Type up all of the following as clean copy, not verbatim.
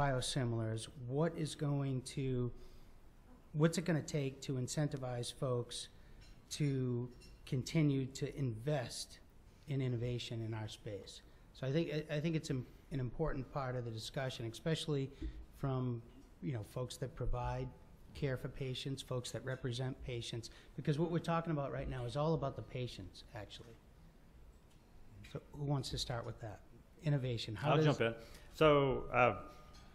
biosimilars, what's it going to take to incentivize folks to continue to invest in innovation in our space? So I think it's an important part of the discussion, especially from folks that provide care for patients, folks that represent patients, because what we're talking about right now is all about the patients, actually. So who wants to start with that? Innovation. I'll jump in. So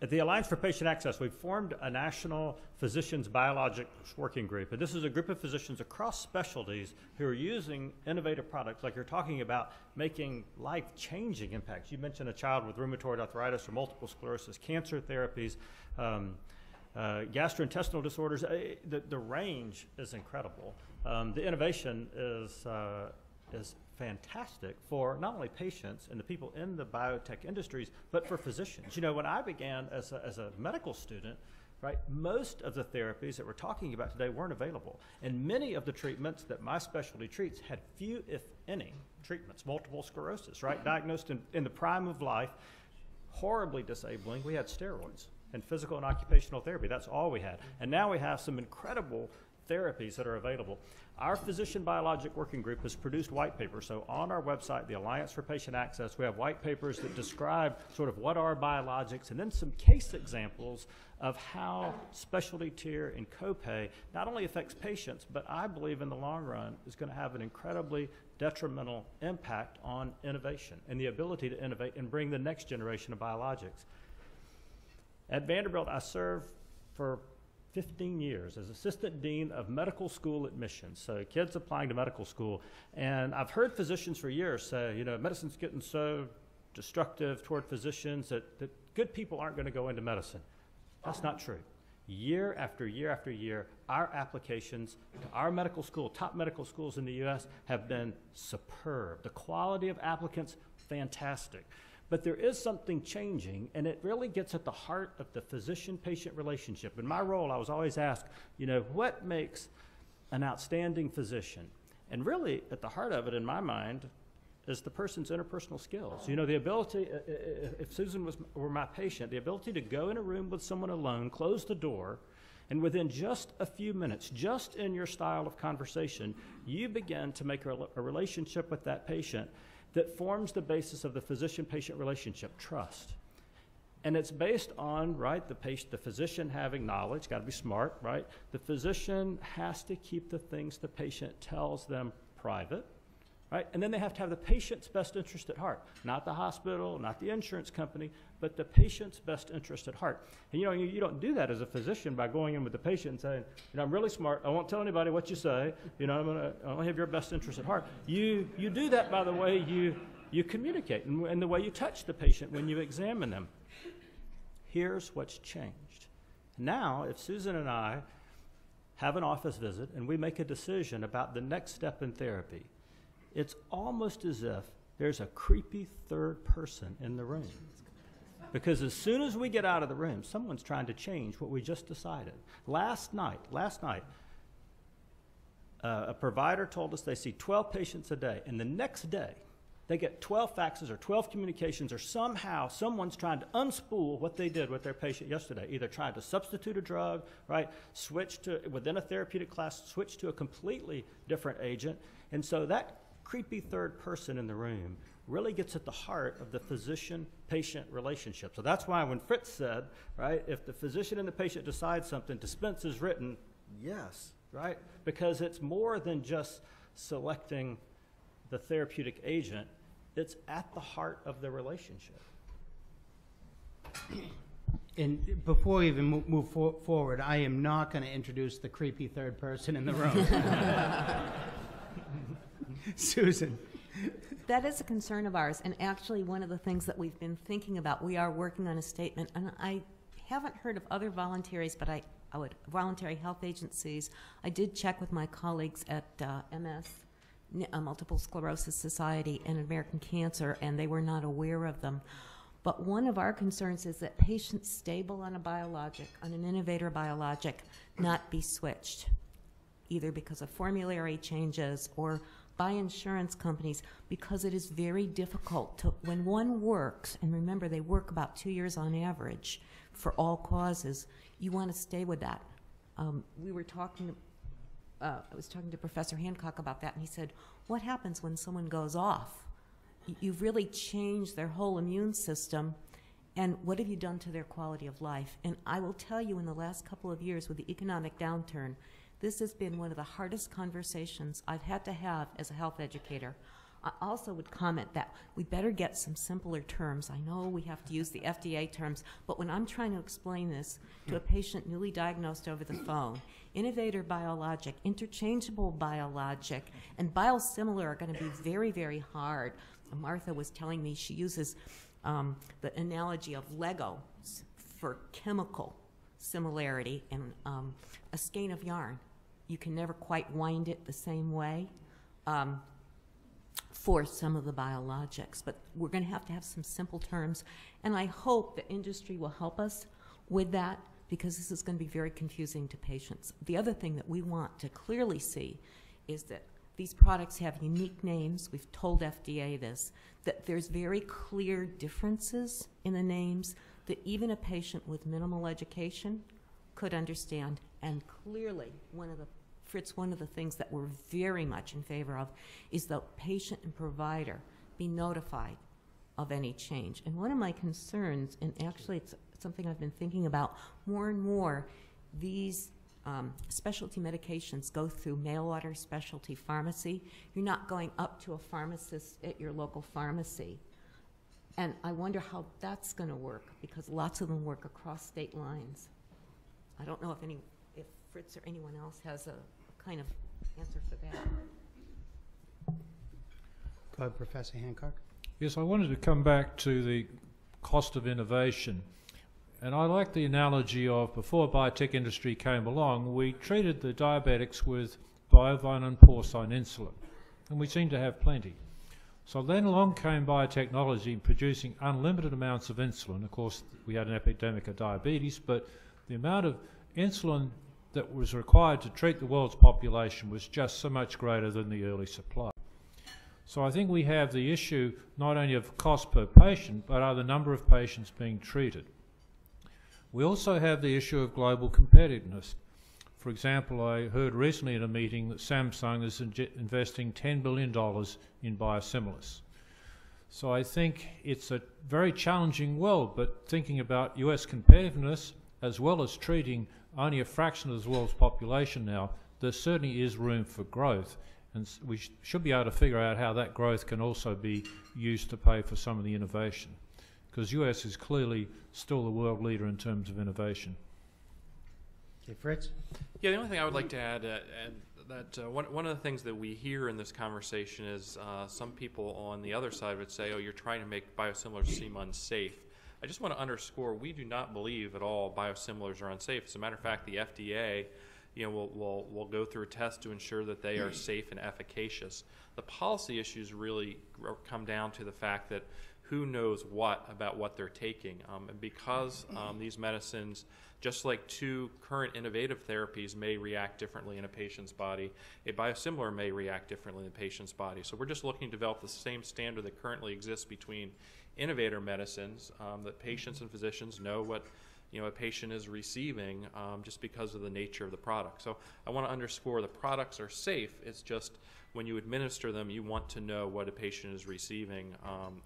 at the Alliance for Patient Access, we've formed a national physicians biologics working group. And this is a group of physicians across specialties who are using innovative products like you're talking about, making life-changing impacts. You mentioned a child with rheumatoid arthritis or multiple sclerosis, cancer therapies, gastrointestinal disorders. The range is incredible. The innovation is fantastic for not only patients and the people in the biotech industries, but for physicians. When I began as a medical student, right, most of the therapies that we're talking about today weren't available. And many of the treatments that my specialty treats had few, if any, treatments. Multiple sclerosis, right, diagnosed in the prime of life, horribly disabling. We had steroids and physical and occupational therapy. That's all we had. And now we have some incredible therapies that are available. Our Physician Biologic Working Group has produced white papers. So on our website, the Alliance for Patient Access, we have white papers that describe sort of what are biologics and then some case examples of how specialty tier and copay not only affects patients, but I believe in the long run is going to have an incredibly detrimental impact on innovation and the ability to innovate and bring the next generation of biologics. At Vanderbilt, I served for 15 years as assistant dean of medical school admissions, so kids applying to medical school. And I've heard physicians for years say, medicine's getting so destructive toward physicians that good people aren't going to go into medicine. That's not true. Year after year after year, our applications to our medical school, top medical schools in the U.S., have been superb. The quality of applicants, fantastic. But there is something changing, and it really gets at the heart of the physician-patient relationship. In my role, I was always asked, what makes an outstanding physician? And really, at the heart of it, in my mind, is the person's interpersonal skills. The ability, if Susan were my patient, the ability to go in a room with someone alone, close the door, and within just a few minutes, just in your style of conversation, you begin to make a relationship with that patient that forms the basis of the physician-patient relationship, trust. And it's based on, right, the physician having knowledge, got to be smart, right? The physician has to keep the things the patient tells them private, right? And then they have to have the patient's best interest at heart, not the hospital, not the insurance company, but the patient's best interest at heart. And you don't do that as a physician by going in with the patient and saying, I'm really smart, I won't tell anybody what you say, I'm gonna have your best interest at heart. You do that by the way you communicate and the way you touch the patient when you examine them. Here's what's changed. Now, if Susan and I have an office visit and we make a decision about the next step in therapy, it's almost as if there's a creepy third person in the room. Because as soon as we get out of the room, someone's trying to change what we just decided. Last night, a provider told us they see 12 patients a day, and the next day, they get 12 faxes or 12 communications, or somehow someone's trying to unspool what they did with their patient yesterday, either trying to substitute a drug, right, switch to, within a therapeutic class, switch to a completely different agent. And so that creepy third person in the room really gets at the heart of the physician-patient relationship. So that's why when Fritz said, right, if the physician and the patient decide something, dispense is written, yes, right? Because it's more than just selecting the therapeutic agent, it's at the heart of the relationship. And before we even move forward, I am not going to introduce the creepy third person in the room. Susan. That is a concern of ours, and actually one of the things that we've been thinking about, we are working on a statement, and I haven't heard of other voluntaries, but voluntary health agencies. I did check with my colleagues at MS, Multiple Sclerosis Society, and American Cancer, and they were not aware of them. But one of our concerns is that patients stable on a biologic, on an innovator biologic, not be switched, either because of formulary changes or by insurance companies, because it is very difficult to, when one works, and remember they work about 2 years on average for all causes, you want to stay with that. We were talking, I was talking to Professor Hancock about that, and he said, what happens when someone goes off? You've really changed their whole immune system, and what have you done to their quality of life? And I will tell you, in the last couple of years with the economic downturn, this has been one of the hardest conversations I've had to have as a health educator. I also would comment that we better get some simpler terms. I know we have to use the FDA terms, but when I'm trying to explain this to a patient newly diagnosed over the phone, innovator biologic, interchangeable biologic, and biosimilar are going to be very, very hard. Martha was telling me she uses the analogy of Lego for chemical similarity and a skein of yarn. You can never quite wind it the same way for some of the biologics, but we're going to have some simple terms, and I hope the industry will help us with that, because this is going to be very confusing to patients. The other thing that we want to clearly see is that these products have unique names. We've told FDA this, that there's very clear differences in the names that even a patient with minimal education could understand. And clearly, one of the things that we're very much in favor of is the patient and provider be notified of any change. And one of my concerns, and actually it's something I've been thinking about more and more, these specialty medications go through mail order specialty pharmacy. You're not going up to a pharmacist at your local pharmacy. And I wonder how that's going to work, because lots of them work across state lines. I don't know if Fritz or anyone else has a kind of answer for that. Go ahead, Professor Hancock. Yes, I wanted to come back to the cost of innovation. And I like the analogy of, before biotech industry came along, we treated the diabetics with bovine and porcine insulin, and we seemed to have plenty. So then along came biotechnology producing unlimited amounts of insulin. Of course, we had an epidemic of diabetes, but the amount of insulin that was required to treat the world's population was just so much greater than the early supply. So I think we have the issue not only of cost per patient, but of the number of patients being treated. We also have the issue of global competitiveness. For example, I heard recently in a meeting that Samsung is investing $10 billion in biosimilars. So I think it's a very challenging world, but thinking about US competitiveness as well as treating only a fraction of the world's population now, there certainly is room for growth. And we should be able to figure out how that growth can also be used to pay for some of the innovation, because US is clearly still the world leader in terms of innovation. Okay, Fritz? Yeah, the only thing I would like to add, one of the things that we hear in this conversation is some people on the other side would say, oh, you're trying to make biosimilars seem unsafe. I just want to underscore, we do not believe at all biosimilars are unsafe. As a matter of fact, the FDA will go through a test to ensure that they are safe and efficacious. The policy issues really come down to the fact that who knows what about what they're taking. And because these medicines, just like two current innovative therapies may react differently in a patient's body, a biosimilar may react differently in a patient's body. So we're just looking to develop the same standard that currently exists between innovator medicines, that patients and physicians know what a patient is receiving just because of the nature of the product. So I want to underscore the products are safe. It's just when you administer them, you want to know what a patient is receiving.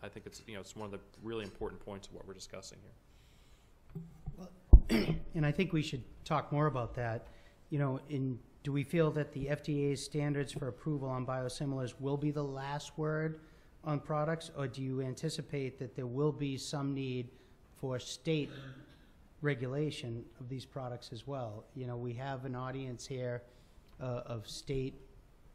I think it's one of the really important points of what we're discussing here. Well, and I think we should talk more about that. Do we feel that the FDA's standards for approval on biosimilars will be the last word on products, or do you anticipate that there will be some need for state regulation of these products as well? We have an audience here of state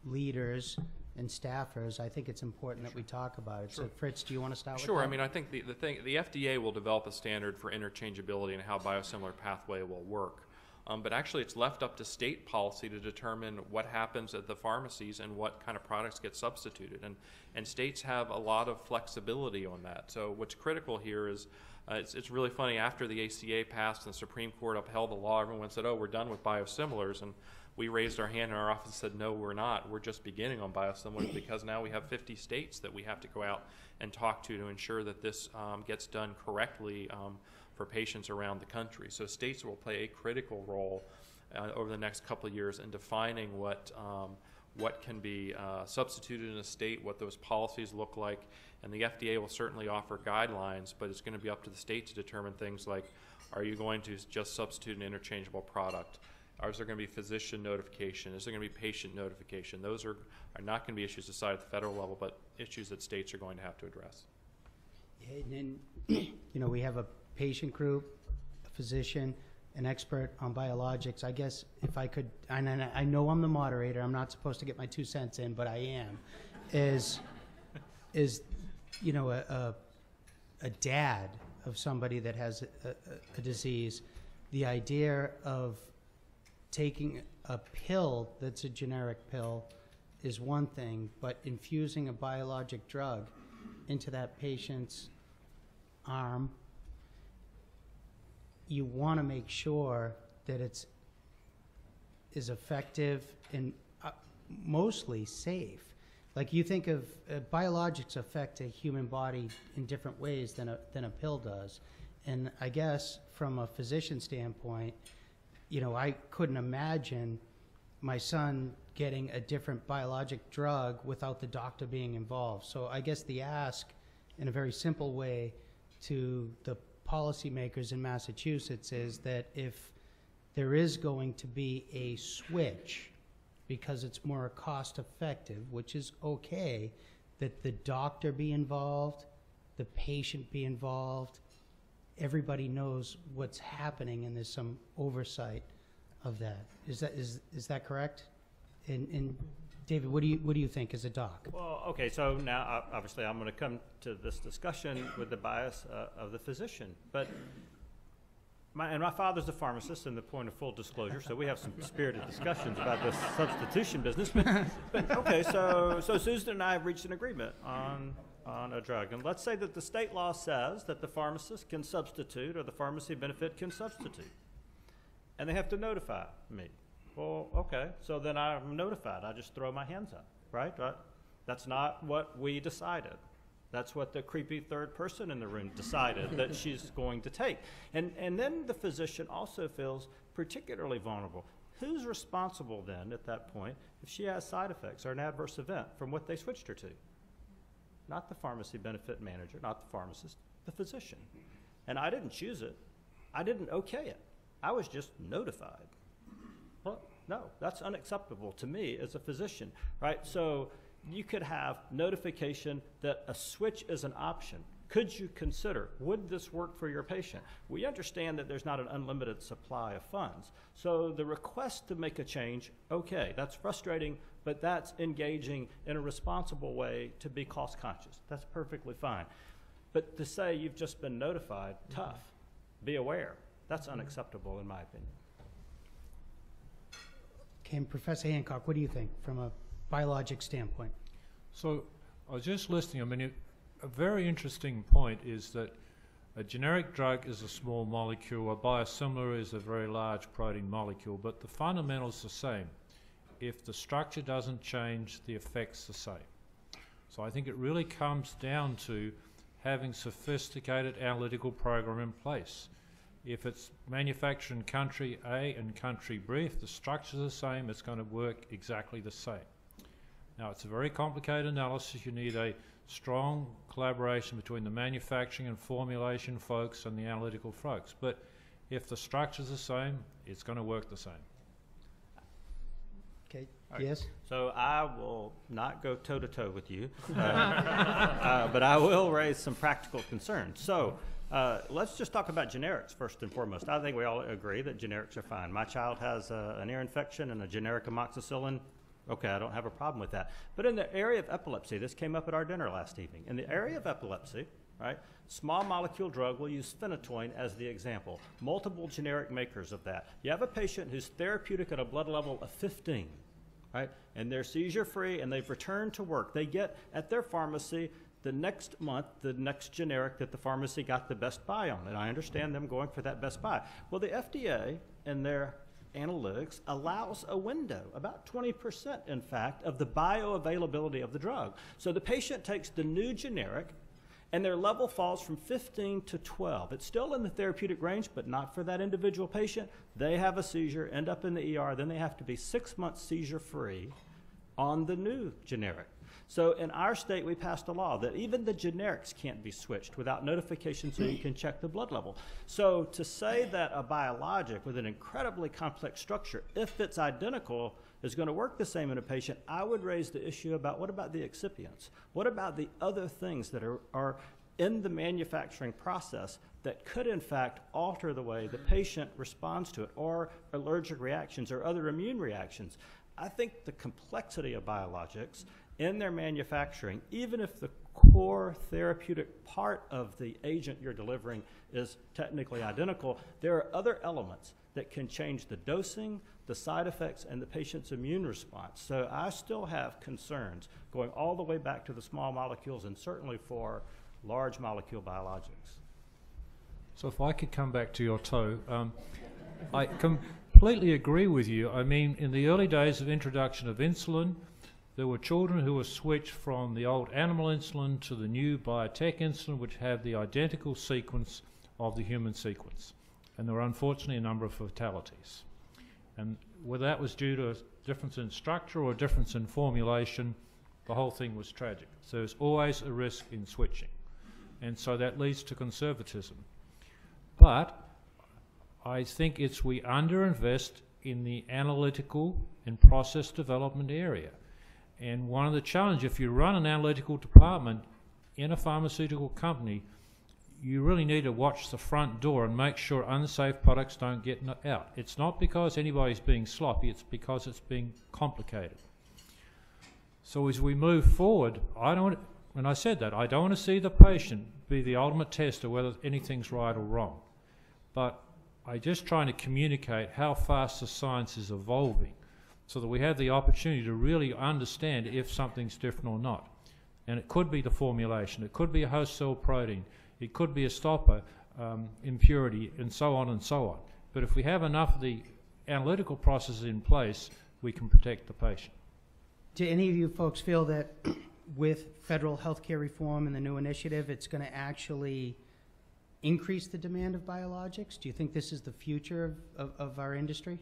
leaders and staffers. I think it's important that we talk about it. Sure. So Fritz, do you want to start with that? Sure. I mean, I think the FDA will develop a standard for interchangeability and how biosimilar pathway will work. But actually, it's left up to state policy to determine what happens at the pharmacies and what kind of products get substituted. And states have a lot of flexibility on that. So what's critical here is, it's really funny, after the ACA passed and the Supreme Court upheld the law, everyone said, oh, we're done with biosimilars. And we raised our hand in our office and said, no, we're not. We're just beginning on biosimilars because now we have 50 states that we have to go out and talk to ensure that this gets done correctly for patients around the country. So states will play a critical role over the next couple of years in defining what can be substituted in a state, what those policies look like, and the FDA will certainly offer guidelines, but it's going to be up to the state to determine things like, are you going to just substitute an interchangeable product? Is there going to be physician notification? Is there going to be patient notification? Those are not going to be issues decided at the federal level, but issues that states are going to have to address. Yeah, and then, we have a patient group, a physician, an expert on biologics. I guess if I could, and I know I'm the moderator, I'm not supposed to get my 2 cents in, but I am, is a dad of somebody that has a disease, the idea of taking a pill that's a generic pill is one thing, but infusing a biologic drug into that patient's arm, you want to make sure that it's is effective and mostly safe. Like you think of biologics affect a human body in different ways than a pill does. And I guess from a physician standpoint, I couldn't imagine my son getting a different biologic drug without the doctor being involved. So I guess the ask in a very simple way to the policymakers in Massachusetts is that if there is going to be a switch because it's more cost effective, which is okay, that the doctor be involved, the patient be involved, everybody knows what's happening and there's some oversight of that. Is that correct? And David, what do you think as a doc? Well, okay, so now obviously I'm going to come to this discussion with the bias of the physician, but my father's a pharmacist, in the point of full disclosure, so we have some spirited discussions about this substitution business. But okay, so Susan and I have reached an agreement on a drug, and let's say that the state law says that the pharmacist can substitute or the pharmacy benefit can substitute, and they have to notify me. Well, okay, so then I'm notified. I just throw my hands up, right? That's not what we decided. That's what the creepy third person in the room decided that she's going to take. And then the physician also feels particularly vulnerable. Who's responsible then at that point if she has side effects or an adverse event from what they switched her to? Not the pharmacy benefit manager, not the pharmacist, the physician. And I didn't choose it. I didn't okay it. I was just notified. Well, no, that's unacceptable to me as a physician, right? So you could have notification that a switch is an option. Could you consider, would this work for your patient? We understand that there's not an unlimited supply of funds. So the request to make a change, okay, that's frustrating, but that's engaging in a responsible way to be cost conscious. That's perfectly fine. But to say you've just been notified, tough, be aware. That's unacceptable in my opinion. Okay, and Professor Hancock, what do you think from a biologic standpoint? So I was just listening. A very interesting point is that a generic drug is a small molecule, a biosimilar is a very large protein molecule, but the fundamentals are the same. If the structure doesn't change, the effect's the same. So I think it really comes down to having sophisticated analytical program in place. If it's manufactured in country A and country B, if the structure's the same, it's going to work exactly the same. Now, it's a very complicated analysis. You need a strong collaboration between the manufacturing and formulation folks and the analytical folks. But if the structure's the same, it's going to work the same. Okay, All right. yes? So I will not go toe-to-toe with you, but I will raise some practical concerns. So let's just talk about generics first and foremost. I think we all agree that generics are fine. My child has an ear infection and a generic amoxicillin. Okay, I don't have a problem with that. But in the area of epilepsy, this came up at our dinner last evening. In the area of epilepsy, right, small molecule drug, we'll use phenytoin as the example. Multiple generic makers of that. You have a patient who's therapeutic at a blood level of 15, right, and they're seizure-free and they've returned to work. They get at their pharmacy the next month the next generic that the pharmacy got the best buy on. And I understand them going for that best buy. Well, the FDA in their analytics allows a window, about 20% in fact, of the bioavailability of the drug. So the patient takes the new generic and their level falls from 15 to 12. It's still in the therapeutic range, but not for that individual patient. They have a seizure, end up in the ER, then they have to be 6 months seizure-free on the new generic. So in our state, we passed a law that even the generics can't be switched without notification so you can check the blood level. So to say that a biologic with an incredibly complex structure, if it's identical, is going to work the same in a patient, I would raise the issue about what about the excipients? What about the other things that are in the manufacturing process that could in fact alter the way the patient responds to it, or allergic reactions or other immune reactions? I think the complexity of biologics in their manufacturing, even if the core therapeutic part of the agent you're delivering is technically identical, there are other elements that can change the dosing, the side effects, and the patient's immune response. So I still have concerns going all the way back to the small molecules and certainly for large molecule biologics. So if I could come back to your toe, I completely agree with you. I mean, in the early days of introduction of insulin, there were children who were switched from the old animal insulin to the new biotech insulin, which have the identical sequence of the human sequence. And there were unfortunately a number of fatalities. And whether that was due to a difference in structure or a difference in formulation, the whole thing was tragic. So there's always a risk in switching. And so that leads to conservatism. But I think we underinvest in the analytical and process development area. And one of the challenges, if you run an analytical department in a pharmaceutical company, you really need to watch the front door and make sure unsafe products don't get out. It's not because anybody's being sloppy, it's because it's being complicated. So as we move forward, when I said that, I don't want to see the patient be the ultimate test of whether anything's right or wrong. But I'm just trying to communicate how fast the science is evolving so that we have the opportunity to really understand if something's different or not. And it could be the formulation, it could be a host cell protein, it could be a stopper impurity, and so on and so on. But if we have enough of the analytical processes in place, we can protect the patient. Do any of you folks feel that with federal healthcare reform and the new initiative, it's going to actually increase the demand of biologics? Do you think this is the future of our industry?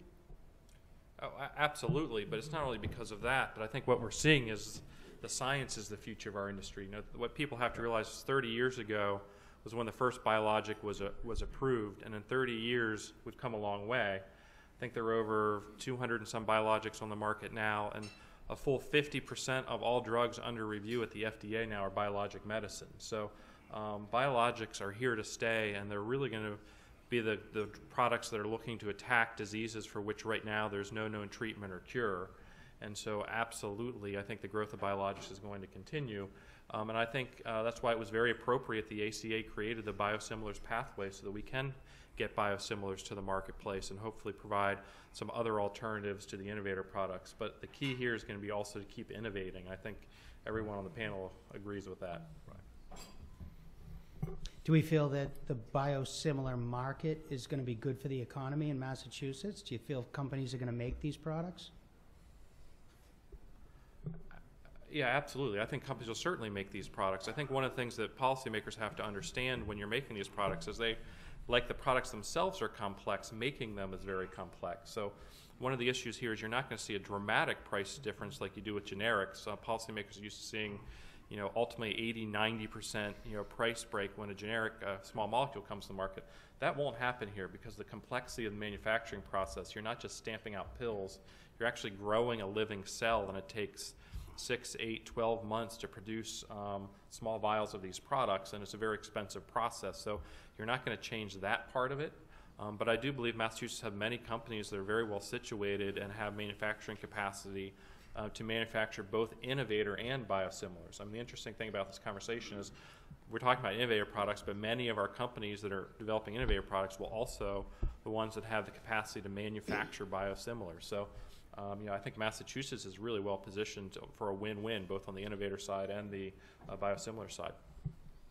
Oh, absolutely, but it's not only because of that, but I think what we're seeing is the science is the future of our industry. You know, what people have to realize is 30 years ago was when the first biologic was approved, and in 30 years we've come a long way. I think there are over 200 and some biologics on the market now, and a full 50% of all drugs under review at the FDA now are biologic medicine. So biologics are here to stay, and they're really going to be the products that are looking to attack diseases for which right now there's no known treatment or cure. And so absolutely, I think the growth of biologics is going to continue. And I think that's why it was very appropriate the ACA created the biosimilars pathway so that we can get biosimilars to the marketplace and hopefully provide some other alternatives to the innovator products. But the key here is going to be also to keep innovating. I think everyone on the panel agrees with that. Right. Do we feel that the biosimilar market is going to be good for the economy in Massachusetts? Do you feel companies are going to make these products? Yeah, absolutely. I think companies will certainly make these products. I think one of the things that policymakers have to understand when you're making these products is like the products themselves are complex, making them is very complex. So one of the issues here is you're not going to see a dramatic price difference like you do with generics. Policymakers are used to seeing, ultimately 80–90% price break when a generic small molecule comes to the market. That won't happen here because the complexity of the manufacturing process. You're not just stamping out pills. You're actually growing a living cell, and it takes 6, 8, 12 months to produce small vials of these products, and it's a very expensive process. So you're not going to change that part of it. But I do believe Massachusetts have many companies that are very well situated and have manufacturing capacity to manufacture both innovator and biosimilars. I mean, the interesting thing about this conversation is we're talking about innovator products, but many of our companies that are developing innovator products will also the ones that have the capacity to manufacture biosimilars. So I think Massachusetts is really well positioned for a win-win, both on the innovator side and the biosimilar side.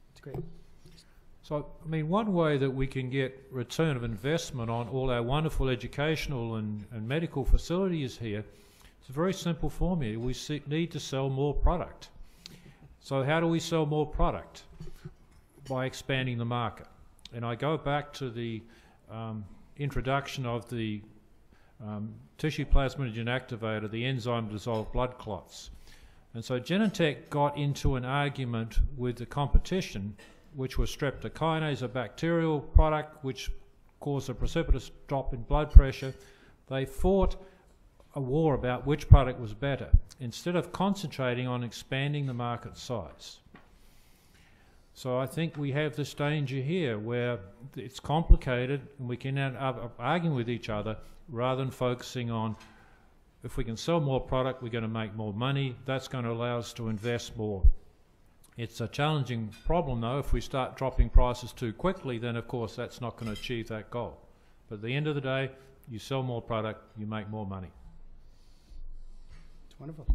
That's great. So, I mean, one way that we can get return of investment on all our wonderful educational and medical facilities here is a very simple formula. We need to sell more product. So how do we sell more product? By expanding the market. And I go back to the introduction of the tissue plasminogen activator, the enzyme dissolved blood clots. And so Genentech got into an argument with the competition, which was streptokinase, a bacterial product which caused a precipitous drop in blood pressure. They fought a war about which product was better, instead of concentrating on expanding the market size. So I think we have this danger here where it's complicated and we can end up arguing with each other rather than focusing on, if we can sell more product, we're going to make more money. That's going to allow us to invest more. It's a challenging problem, though. If we start dropping prices too quickly, then of course that's not going to achieve that goal. But at the end of the day, you sell more product, you make more money. It's wonderful.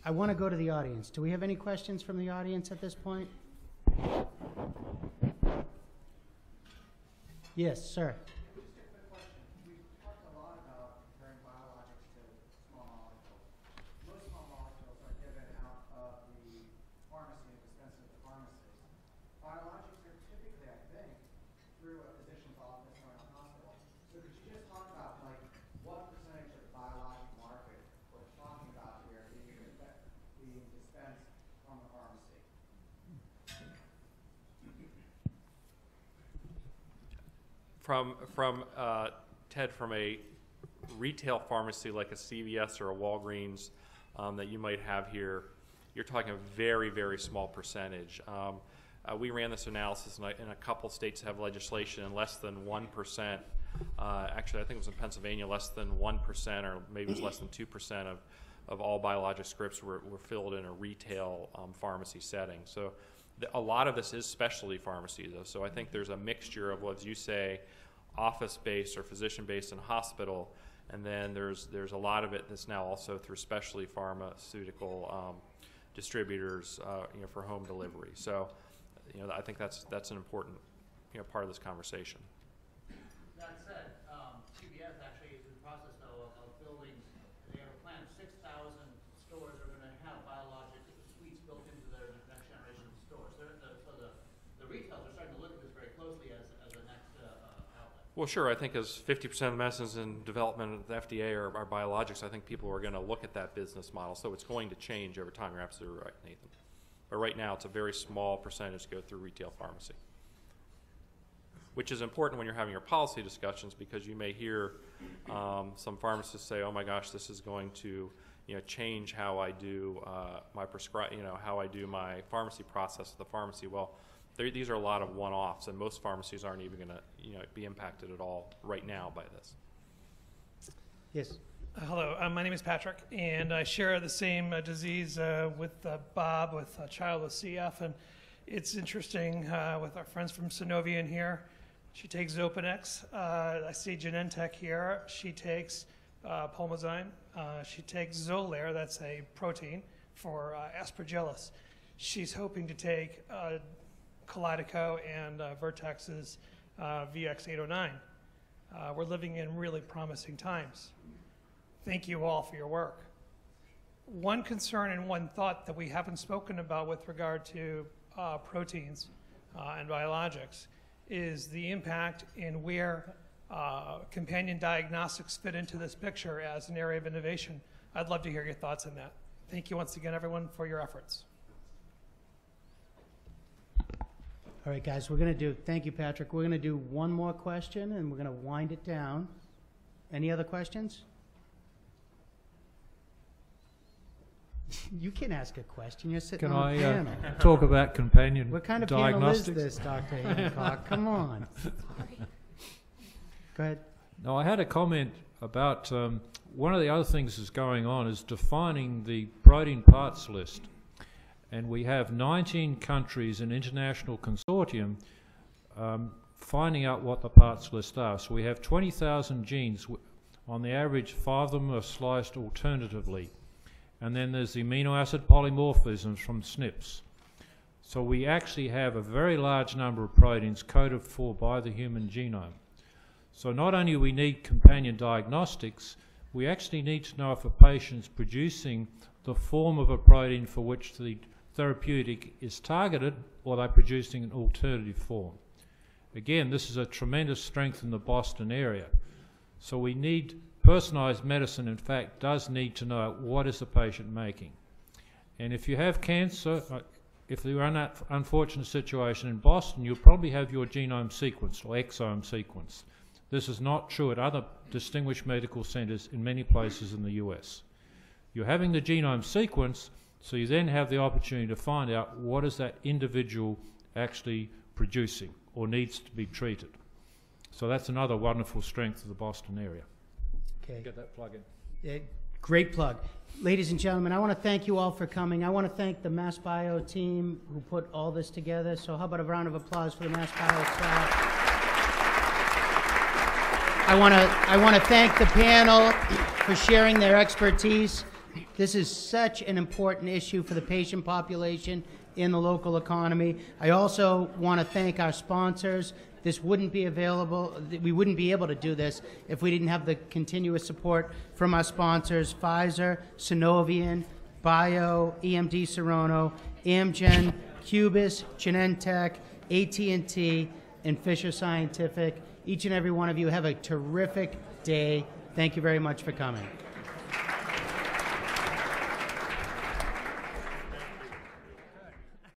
I want to go to the audience. Do we have any questions from the audience at this point? Yes, sir. Just a quick question. We've talked a lot about comparing biologics to small molecules. Most small molecules are given out of the pharmacy and dispensed at the pharmacies. Biologics are typically, I think, through a physician's office or in a hospital. So could you just talk about, like, what percentage of the biologic market we're talking about here being dispensed from the pharmacy? From Ted, from a retail pharmacy like a CVS or a Walgreens that you might have here, you're talking a very, very small percentage. We ran this analysis, and a couple states have legislation, and less than 1%, actually I think it was in Pennsylvania, less than 1%, or maybe it was less than 2% of all biologic scripts were filled in a retail pharmacy setting. So a lot of this is specialty pharmacy, though. So I think there's a mixture of, as you say, office-based or physician-based in hospital, and then there's a lot of it that's now also through specialty pharmaceutical distributors, for home delivery. So, I think that's an important, part of this conversation. That said, CVS actually is in the process, though, of building. They have a plan of 6,000 stores are going to have biologic suites built into their next generation of stores. So the retailers are starting to look at this very closely as a next outlet. Well, sure. I think as 50% of the medicines in development at the FDA are biologics, I think people are going to look at that business model. So it's going to change over time. You're absolutely right, Nathan. But right now, it's a very small percentage go through retail pharmacy, which is important when you're having your policy discussions, because you may hear some pharmacists say, "Oh my gosh, this is going to, change how I do how I do my pharmacy process at the pharmacy." Well, these are a lot of one-offs, and most pharmacies aren't even going to, be impacted at all right now by this. Yes. Hello, my name is Patrick, and I share the same disease with Bob, with a child with CF, and it's interesting with our friends from Synovian here. She takes Zopinex. I see Genentech here. She takes Pulmozyme. She takes Xolair, that's a protein, for Aspergillus. She's hoping to take Kalydeco and Vertex's VX809. We're living in really promising times. Thank you all for your work. One concern and one thought that we haven't spoken about with regard to proteins and biologics is the impact in where companion diagnostics fit into this picture as an area of innovation. I'd love to hear your thoughts on that. Thank you once again, everyone, for your efforts. All right, guys, thank you, Patrick. We're going to do one more question, and we're going to wind it down. Any other questions? You can ask a question. You're sitting on the panel. Can I talk about companion What kind of diagnostics? panel is this, Dr. Hancock? Come on. Go ahead. No, I had a comment about one of the other things that's going on is defining the protein parts list. And we have 19 countries in international consortium finding out what the parts list are. So we have 20,000 genes. On the average, 5 of them are sliced alternatively. And then there's the amino acid polymorphisms from SNPs. So we actually have a very large number of proteins coded for by the human genome. So not only do we need companion diagnostics, we actually need to know if a patient's producing the form of a protein for which the therapeutic is targeted, or they're producing an alternative form. Again, this is a tremendous strength in the Boston area. So we need personalized medicine, in fact, does need to know what is the patient making. And if you have cancer, if you're in that unfortunate situation in Boston, you'll probably have your genome sequenced or exome sequenced. This is not true at other distinguished medical centers in many places in the US. You're having the genome sequenced, so you then have the opportunity to find out what is that individual actually producing or needs to be treated. So that's another wonderful strength of the Boston area. Okay. Get that plug in. Great plug. Ladies and gentlemen, I want to thank you all for coming. I want to thank the MassBIO team who put all this together. So how about a round of applause for the MassBIO staff? I want to thank the panel for sharing their expertise. This is such an important issue for the patient population in the local economy. I also want to thank our sponsors. This wouldn't be available, we wouldn't be able to do this if we didn't have the continuous support from our sponsors, Pfizer, Synovian, Bio, EMD Serono, Amgen, Cubis, Genentech, AT&T, and Fisher Scientific. Each and every one of you have a terrific day. Thank you very much for coming.